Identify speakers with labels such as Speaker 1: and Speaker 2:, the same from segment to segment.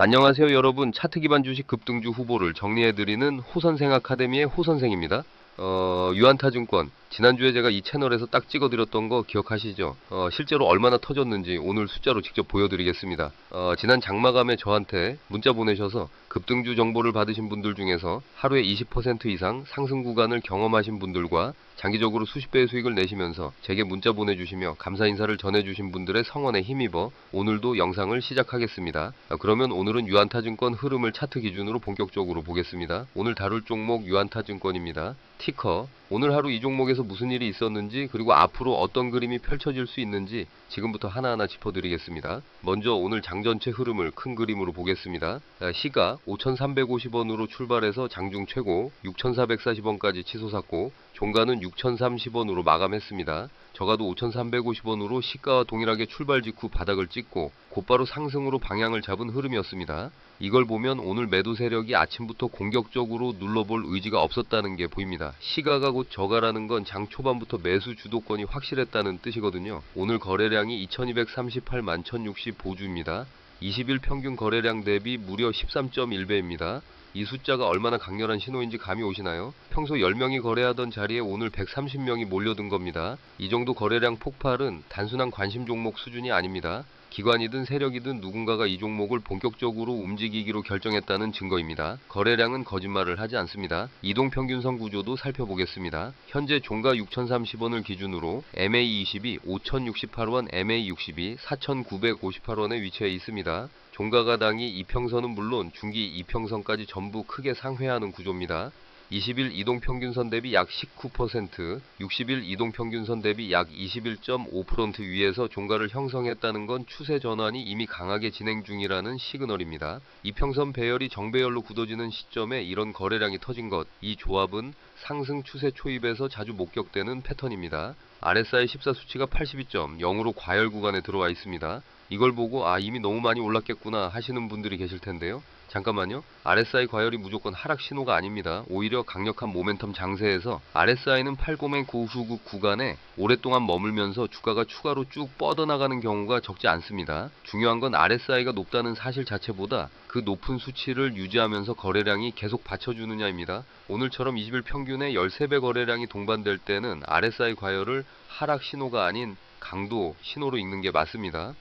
Speaker 1: 안녕하세요 여러분. 차트 기반 주식 급등주 후보를 정리해드리는 호선생 아카데미의 호선생입니다. 유한타증권 지난주에 제가 이 채널에서 딱 찍어드렸던 거 기억하시죠? 실제로 얼마나 터졌는지 오늘 숫자로 직접 보여드리겠습니다. 지난 장마감에 저한테 문자 보내셔서 급등주 정보를 받으신 분들 중에서 하루에 20% 이상 상승 구간을 경험하신 분들과 장기적으로 수십 배의 수익을 내시면서 제게 문자 보내주시며 감사 인사를 전해주신 분들의 성원에 힘입어 오늘도 영상을 시작하겠습니다. 그러면 오늘은 유한타증권 흐름을 차트 기준으로 본격적으로 보겠습니다. 오늘 다룰 종목 유한타증권입니다. 티커, 오늘 하루 이 종목에서 무슨 일이 있었는지 그리고 앞으로 어떤 그림이 펼쳐질 수 있는지 지금부터 하나하나 짚어드리겠습니다. 먼저 오늘 장 전체 흐름을 큰 그림으로 보겠습니다. 시가 5,350원으로 출발해서 장중 최고 6,440원까지 치솟았고 종가는 6,030원으로 마감했습니다. 저가도 5,350원으로 시가와 동일하게 출발 직후 바닥을 찍고 곧바로 상승으로 방향을 잡은 흐름이었습니다. 이걸 보면 오늘 매도 세력이 아침부터 공격적으로 눌러볼 의지가 없었다는 게 보입니다. 시가가 곧 저가라는 건 장 초반부터 매수 주도권이 확실했다는 뜻이거든요. 오늘 거래량이 2238만 1060 보주입니다. 20일 평균 거래량 대비 무려 13.1배입니다. 이 숫자가 얼마나 강렬한 신호인지 감이 오시나요? 평소 10명이 거래하던 자리에 오늘 130명이 몰려든 겁니다. 이 정도 거래량 폭발은 단순한 관심 종목 수준이 아닙니다. 기관이든 세력이든 누군가가 이 종목을 본격적으로 움직이기로 결정했다는 증거입니다. 거래량은 거짓말을 하지 않습니다. 이동평균선 구조도 살펴보겠습니다. 현재 종가 6,030원을 기준으로 MA20이 5,068원, MA60이 4,958원에 위치해 있습니다. 종가가 당이 이평선은 물론 중기 이평선까지 전부 크게 상회하는 구조입니다. 20일 이동평균선 대비 약 19%, 60일 이동평균선 대비 약 21.5% 위에서 종가를 형성했다는 건 추세 전환이 이미 강하게 진행 중이라는 시그널입니다. 이평선 배열이 정배열로 굳어지는 시점에 이런 거래량이 터진 것, 이 조합은 상승 추세 초입에서 자주 목격되는 패턴입니다. RSI 14 수치가 82.0으로 과열 구간에 들어와 있습니다. 이걸 보고 이미 너무 많이 올랐겠구나 하시는 분들이 계실 텐데요. 잠깐만요. RSI 과열이 무조건 하락 신호가 아닙니다. 오히려 강력한 모멘텀 장세에서 RSI는 팔고맨 고수급 구간에 오랫동안 머물면서 주가가 추가로 쭉 뻗어나가는 경우가 적지 않습니다. 중요한 건 RSI가 높다는 사실 자체보다 그 높은 수치를 유지하면서 거래량이 계속 받쳐주느냐입니다. 오늘처럼 20일 평균에 13배 거래량이 동반될 때는 RSI 과열을 하락 신호가 아닌 강도 신호로 읽는 게 맞습니다.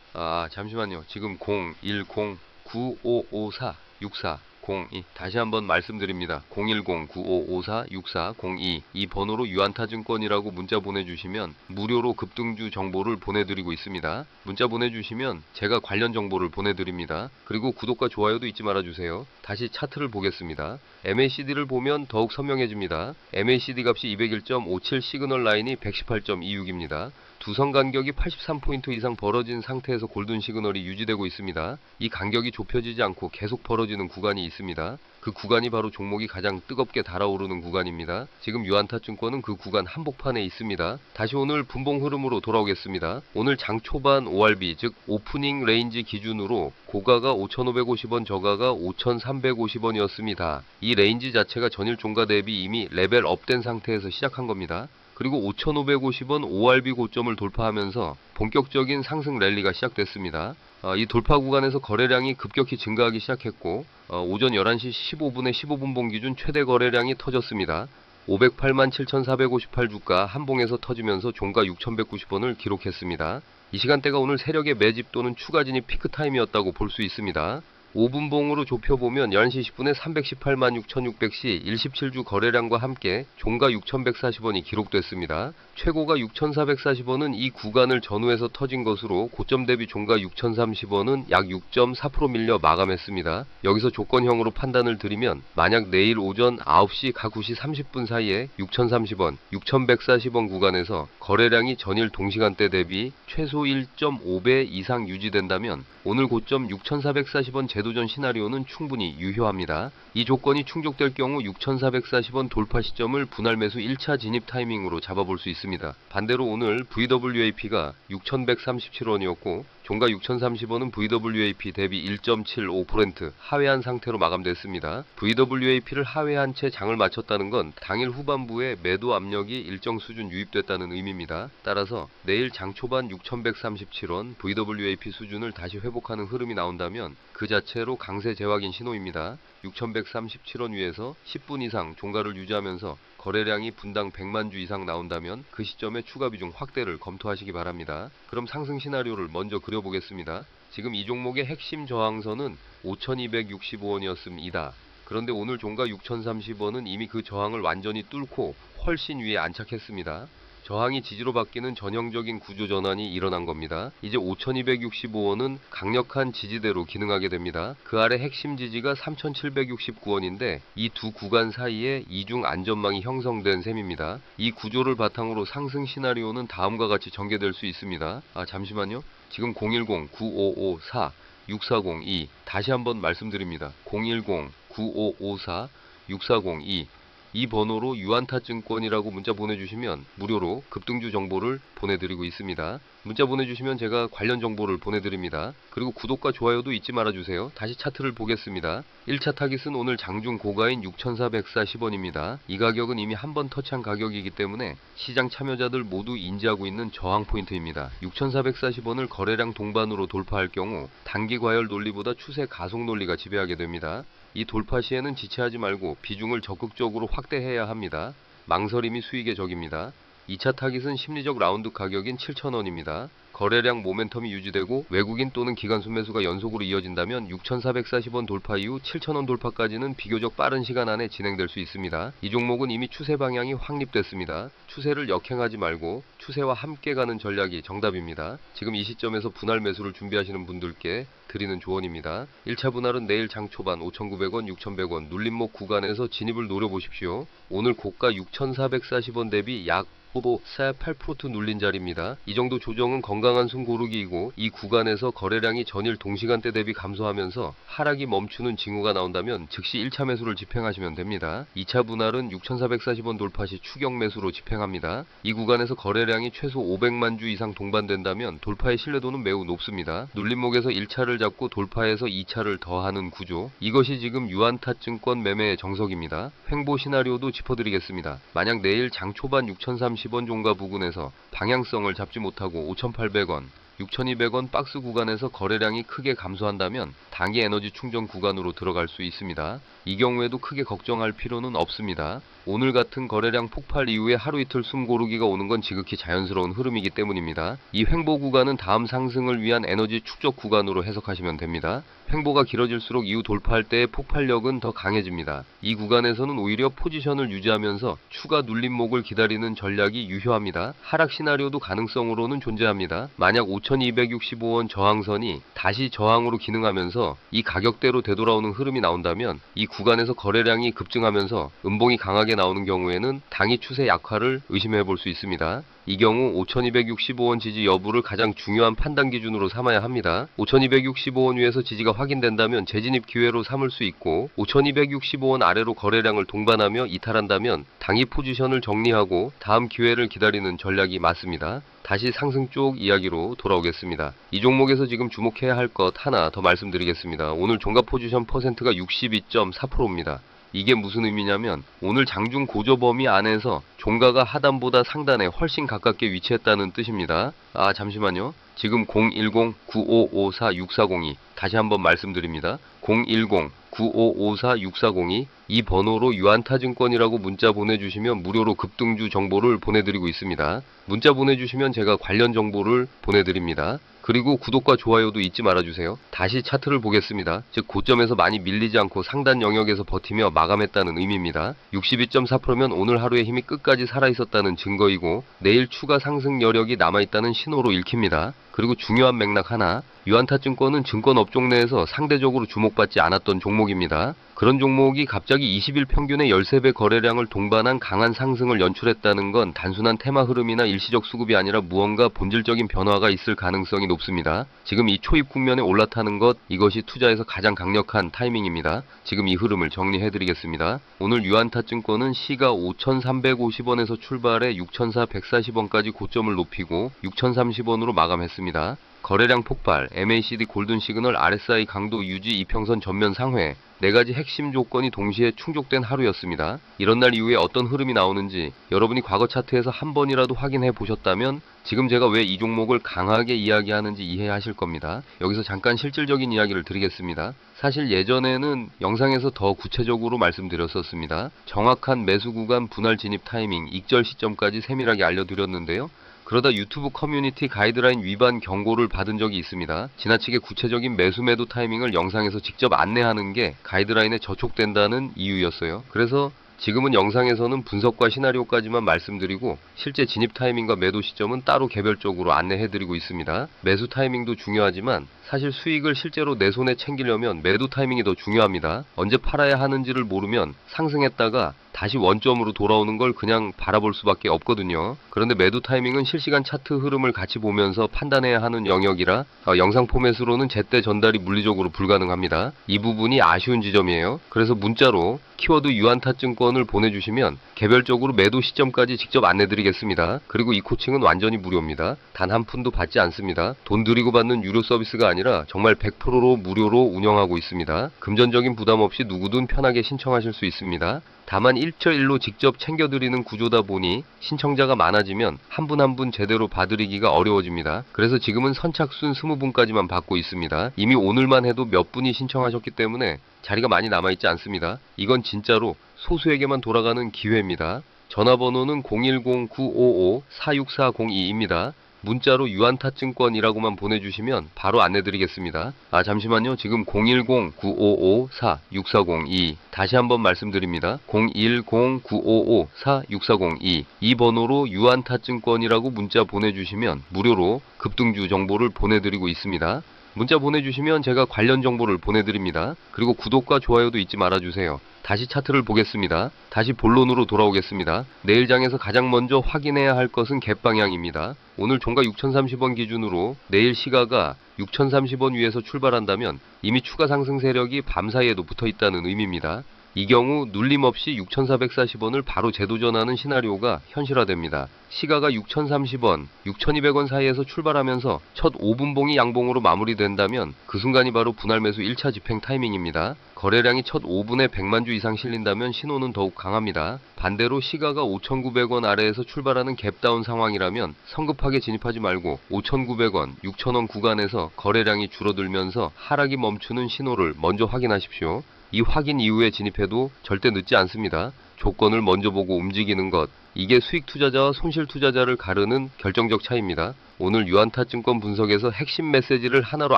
Speaker 1: 잠시만요. 지금 010-9554-6402 다시 한번 말씀드립니다. 010-9554-6402 이 번호로 유한타증권이라고 문자 보내주시면 무료로 급등주 정보를 보내드리고 있습니다. 문자 보내주시면 제가 관련 정보를 보내드립니다. 그리고 구독과 좋아요도 잊지 말아주세요. 다시 차트를 보겠습니다. MACD를 보면 더욱 선명해집니다. MACD 값이 201.57, 시그널 라인이 118.26입니다. 두 선 간격이 83포인트 이상 벌어진 상태에서 골든 시그널이 유지되고 있습니다. 이 간격이 좁혀지지 않고 계속 벌어지는 구간이 있습니다. 그 구간이 바로 종목이 가장 뜨겁게 달아오르는 구간입니다. 지금 유한타증권은 그 구간 한복판에 있습니다. 다시 오늘 분봉 흐름으로 돌아오겠습니다. 오늘 장 초반 ORB 즉 오프닝 레인지 기준으로 고가가 5,550원, 저가가 5,350원이었습니다. 이 레인지 자체가 전일 종가 대비 이미 레벨 업된 상태에서 시작한 겁니다. 그리고 5,550원 ORB 고점을 돌파하면서 본격적인 상승 랠리가 시작됐습니다. 이 돌파 구간에서 거래량이 급격히 증가하기 시작했고 오전 11시 15분에 15분봉 기준 최대 거래량이 터졌습니다. 508만 7,458 주가 한봉에서 터지면서 종가 6,190원을 기록했습니다. 이 시간대가 오늘 세력의 매집 또는 추가 진입 피크 타임이었다고 볼 수 있습니다. 5분봉으로 좁혀보면 11시 10분에 318만 6,600시 17주 거래량과 함께 종가 6,140원이 기록됐습니다. 최고가 6,440원은 이 구간을 전후해서 터진 것으로 고점 대비 종가 6,030원은 약 6.4% 밀려 마감했습니다. 여기서 조건형으로 판단을 드리면 만약 내일 오전 9시 각 9시 30분 사이에 6,030원, 6,140원 구간에서 거래량이 전일 동시간대 대비 최소 1.5배 이상 유지된다면 오늘 고점 6,440원 제도전 시나리오는 충분히 유효합니다. 이 조건이 충족될 경우 6,440원 돌파 시점을 분할 매수 1차 진입 타이밍으로 잡아볼 수 있습니다. 반대로 오늘 VWAP가 6,137원이었고 종가 6,030원은 VWAP 대비 1.75% 하회한 상태로 마감됐습니다. VWAP를 하회한 채 장을 마쳤다는 건 당일 후반부에 매도 압력이 일정 수준 유입됐다는 의미입니다. 따라서 내일 장 초반 6,137원 VWAP 수준을 다시 회복하는 흐름이 나온다면 그 자체로 강세 재확인 신호입니다. 6,137원 위에서 10분 이상 종가를 유지하면서 거래량이 분당 100만 주 이상 나온다면 그 시점에 추가 비중 확대를 검토하시기 바랍니다. 그럼 상승 시나리오를 먼저 그려보겠습니다. 지금 이 종목의 핵심 저항선은 5,265원이었습니다. 그런데 오늘 종가 6,030원은 이미 그 저항을 완전히 뚫고 훨씬 위에 안착했습니다. 저항이 지지로 바뀌는 전형적인 구조 전환이 일어난 겁니다. 이제 5,265원은 강력한 지지대로 기능하게 됩니다. 그 아래 핵심 지지가 3,769원인데 이 두 구간 사이에 이중 안전망이 형성된 셈입니다. 이 구조를 바탕으로 상승 시나리오는 다음과 같이 전개될 수 있습니다. 잠시만요. 지금 010-9554-6402 다시 한번 말씀드립니다. 010-9554-6402 이 번호로 유안타증권이라고 문자 보내주시면 무료로 급등주 정보를 보내드리고 있습니다. 문자 보내주시면 제가 관련 정보를 보내드립니다. 그리고 구독과 좋아요도 잊지 말아주세요. 다시 차트를 보겠습니다. 1차 타깃은 오늘 장중 고가인 6,440원입니다. 이 가격은 이미 한 번 터치한 가격이기 때문에 시장 참여자들 모두 인지하고 있는 저항 포인트입니다. 6,440원을 거래량 동반으로 돌파할 경우 단기 과열 논리보다 추세 가속 논리가 지배하게 됩니다. 이 돌파 시에는 지체하지 말고 비중을 적극적으로 확대해야 합니다. 망설임이 수익의 적입니다. 2차 타깃은 심리적 라운드 가격인 7,000원입니다. 거래량 모멘텀이 유지되고 외국인 또는 기관수 매수가 연속으로 이어진다면 6,440원 돌파 이후 7,000원 돌파까지는 비교적 빠른 시간 안에 진행될 수 있습니다. 이 종목은 이미 추세 방향이 확립됐습니다. 추세를 역행하지 말고 추세와 함께 가는 전략이 정답입니다. 지금 이 시점에서 분할 매수를 준비하시는 분들께 드리는 조언입니다. 1차 분할은 내일 장 초반 5,900원, 6,100원 눌림목 구간에서 진입을 노려보십시오. 오늘 고가 6,440원 대비 약 8% 눌린 자리입니다. 이 정도 조정은 건강한 숨 고르기이고 이 구간에서 거래량이 전일 동시간대 대비 감소하면서 하락이 멈추는 징후가 나온다면 즉시 1차 매수를 집행하시면 됩니다. 2차 분할은 6,440원 돌파 시 추격 매수로 집행합니다. 이 구간에서 거래량이 최소 500만 주 이상 동반된다면 돌파의 신뢰도는 매우 높습니다. 눌림목에서 1차를 잡고 돌파해서 2차를 더하는 구조, 이것이 지금 유안타증권 매매의 정석입니다. 횡보 시나리오도 짚어드리겠습니다. 만약 내일 장 초반 6,030원 종가 부근에서 방향성을 잡지 못하고 5,800원, 6,200원 박스 구간에서 거래량이 크게 감소한다면 단기 에너지 충전 구간으로 들어갈 수 있습니다. 이 경우에도 크게 걱정할 필요는 없습니다. 오늘 같은 거래량 폭발 이후에 하루 이틀 숨 고르기가 오는 건 지극히 자연스러운 흐름이기 때문입니다. 이 횡보 구간은 다음 상승을 위한 에너지 축적 구간으로 해석하시면 됩니다. 횡보가 길어질수록 이후 돌파할 때의 폭발력은 더 강해집니다. 이 구간에서는 오히려 포지션을 유지하면서 추가 눌림목을 기다리는 전략이 유효합니다. 하락 시나리오도 가능성으로는 존재합니다. 만약 5,265원 저항선이 다시 저항으로 기능하면서 이 가격대로 되돌아오는 흐름이 나온다면 이 구간에서 거래량이 급증하면서 음봉이 강하게 나오는 경우에는 당일 추세 약화를 의심해 볼 수 있습니다. 이 경우 5,265원 지지 여부를 가장 중요한 판단 기준으로 삼아야 합니다. 5,265원 위에서 지지가 확인된다면 재진입 기회로 삼을 수 있고 5,265원 아래로 거래량을 동반하며 이탈한다면 당일 포지션을 정리하고 다음 기회를 기다리는 전략이 맞습니다. 다시 상승 쪽 이야기로 돌아오겠습니다. 이 종목에서 지금 주목해야 할 것 하나 더 말씀드리겠습니다. 오늘 종가 포지션 퍼센트가 62.4%입니다. 이게 무슨 의미냐면 오늘 장중 고저 범위 안에서 종가가 하단보다 상단에 훨씬 가깝게 위치했다는 뜻입니다. 잠시만요. 지금 010-9554-6402 다시 한번 말씀드립니다. 010-9554-6402 이 번호로 유안타증권이라고 문자 보내주시면 무료로 급등주 정보를 보내드리고 있습니다. 문자 보내주시면 제가 관련 정보를 보내드립니다. 그리고 구독과 좋아요도 잊지 말아주세요. 다시 차트를 보겠습니다. 즉 고점에서 많이 밀리지 않고 상단 영역에서 버티며 마감했다는 의미입니다. 62.4%면 오늘 하루의 힘이 끝까지 살아있었다는 증거이고 내일 추가 상승 여력이 남아있다는 신호로 읽힙니다. 그리고 중요한 맥락 하나, 유안타증권은 증권업종 내에서 상대적으로 주목받지 않았던 종목입니다. 그런 종목이 갑자기 20일 평균의 13배 거래량을 동반한 강한 상승을 연출했다는 건 단순한 테마 흐름이나 일시적 수급이 아니라 무언가 본질적인 변화가 있을 가능성이 높습니다. 지금 이 초입 국면에 올라타는 것, 이것이 투자에서 가장 강력한 타이밍입니다. 지금 이 흐름을 정리해드리겠습니다. 오늘 유안타증권은 시가 5,350원에서 출발해 6,440원까지 고점을 높이고 6,030원으로 마감했습니다. 거래량 폭발, MACD 골든 시그널, RSI 강도 유지, 이평선 전면 상회, 네 가지 핵심 조건이 동시에 충족된 하루였습니다. 이런 날 이후에 어떤 흐름이 나오는지 여러분이 과거 차트에서 한 번이라도 확인해 보셨다면 지금 제가 왜 이 종목을 강하게 이야기하는지 이해하실 겁니다. 여기서 잠깐 실질적인 이야기를 드리겠습니다. 사실 예전에는 영상에서 더 구체적으로 말씀드렸었습니다. 정확한 매수 구간, 분할 진입 타이밍, 익절 시점까지 세밀하게 알려드렸는데요. 그러다 유튜브 커뮤니티 가이드라인 위반 경고를 받은 적이 있습니다. 지나치게 구체적인 매수 매도 타이밍을 영상에서 직접 안내하는 게 가이드라인에 저촉된다는 이유였어요. 그래서 지금은 영상에서는 분석과 시나리오까지만 말씀드리고 실제 진입 타이밍과 매도 시점은 따로 개별적으로 안내해드리고 있습니다. 매수 타이밍도 중요하지만 사실 수익을 실제로 내 손에 챙기려면 매도 타이밍이 더 중요합니다. 언제 팔아야 하는지를 모르면 상승했다가 다시 원점으로 돌아오는 걸 그냥 바라볼 수밖에 없거든요. 그런데 매도 타이밍은 실시간 차트 흐름을 같이 보면서 판단해야 하는 영역이라 영상 포맷으로는 제때 전달이 물리적으로 불가능합니다. 이 부분이 아쉬운 지점이에요. 그래서 문자로 키워드 유안타증권을 보내주시면 개별적으로 매도 시점까지 직접 안내드리겠습니다. 그리고 이 코칭은 완전히 무료입니다. 단 한 푼도 받지 않습니다. 돈 들이고 받는 유료 서비스가 아니라 정말 100%로 무료로 운영하고 있습니다. 금전적인 부담 없이 누구든 편하게 신청하실 수 있습니다. 다만 1:1로 직접 챙겨드리는 구조다 보니 신청자가 많아지면 한 분 한 분 제대로 봐드리기가 어려워집니다. 그래서 지금은 선착순 20분까지만 받고 있습니다. 이미 오늘만 해도 몇 분이 신청하셨기 때문에 자리가 많이 남아있지 않습니다. 이건 진짜로 소수에게만 돌아가는 기회입니다. 전화번호는 010-955-46402입니다. 문자로 유안타증권이라고만 보내주시면 바로 안내드리겠습니다. 잠시만요. 지금 010-955-46402 다시 한번 말씀드립니다. 010-955-46402 이 번호로 유안타증권이라고 문자 보내주시면 무료로 급등주 정보를 보내드리고 있습니다. 문자 보내주시면 제가 관련 정보를 보내드립니다. 그리고 구독과 좋아요도 잊지 말아주세요. 다시 차트를 보겠습니다. 다시 본론으로 돌아오겠습니다. 내일 장에서 가장 먼저 확인해야 할 것은 갭 방향입니다. 오늘 종가 6030원 기준으로 내일 시가가 6030원 위에서 출발한다면 이미 추가 상승 세력이 밤사이에도 붙어 있다는 의미입니다. 이 경우 눌림 없이 6440원을 바로 재도전하는 시나리오가 현실화됩니다. 시가가 6030원, 6200원 사이에서 출발하면서 첫 5분봉이 양봉으로 마무리된다면 그 순간이 바로 분할 매수 1차 집행 타이밍입니다. 거래량이 첫 5분에 100만 주 이상 실린다면 신호는 더욱 강합니다. 반대로 시가가 5900원 아래에서 출발하는 갭다운 상황이라면 성급하게 진입하지 말고 5900원, 6000원 구간에서 거래량이 줄어들면서 하락이 멈추는 신호를 먼저 확인하십시오. 이 확인 이후에 진입해도 절대 늦지 않습니다. 조건을 먼저 보고 움직이는 것, 이게 수익 투자자와 손실 투자자를 가르는 결정적 차이입니다. 오늘 유안타증권 분석에서 핵심 메시지를 하나로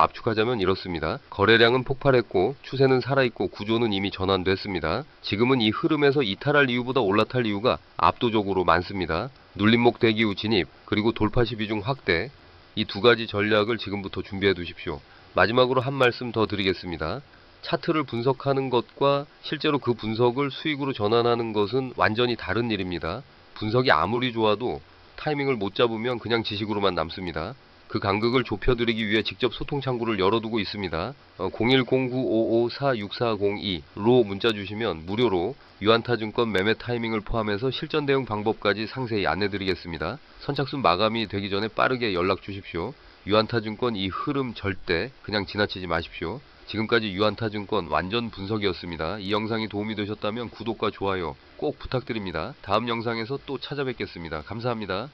Speaker 1: 압축하자면 이렇습니다. 거래량은 폭발했고 추세는 살아있고 구조는 이미 전환됐습니다. 지금은 이 흐름에서 이탈할 이유보다 올라탈 이유가 압도적으로 많습니다. 눌림목 대기 후 진입, 그리고 돌파시 비중 확대, 이 두 가지 전략을 지금부터 준비해 두십시오. 마지막으로 한 말씀 더 드리겠습니다. 차트를 분석하는 것과 실제로 그 분석을 수익으로 전환하는 것은 완전히 다른 일입니다. 분석이 아무리 좋아도 타이밍을 못 잡으면 그냥 지식으로만 남습니다. 그 간극을 좁혀드리기 위해 직접 소통 창구를 열어두고 있습니다. 010-955-46402로 문자 주시면 무료로 유안타증권 매매 타이밍을 포함해서 실전 대응 방법까지 상세히 안내드리겠습니다. 선착순 마감이 되기 전에 빠르게 연락 주십시오. 유안타증권 이 흐름 절대 그냥 지나치지 마십시오. 지금까지 유안타증권 완전 분석이었습니다. 이 영상이 도움이 되셨다면 구독과 좋아요 꼭 부탁드립니다. 다음 영상에서 또 찾아뵙겠습니다. 감사합니다.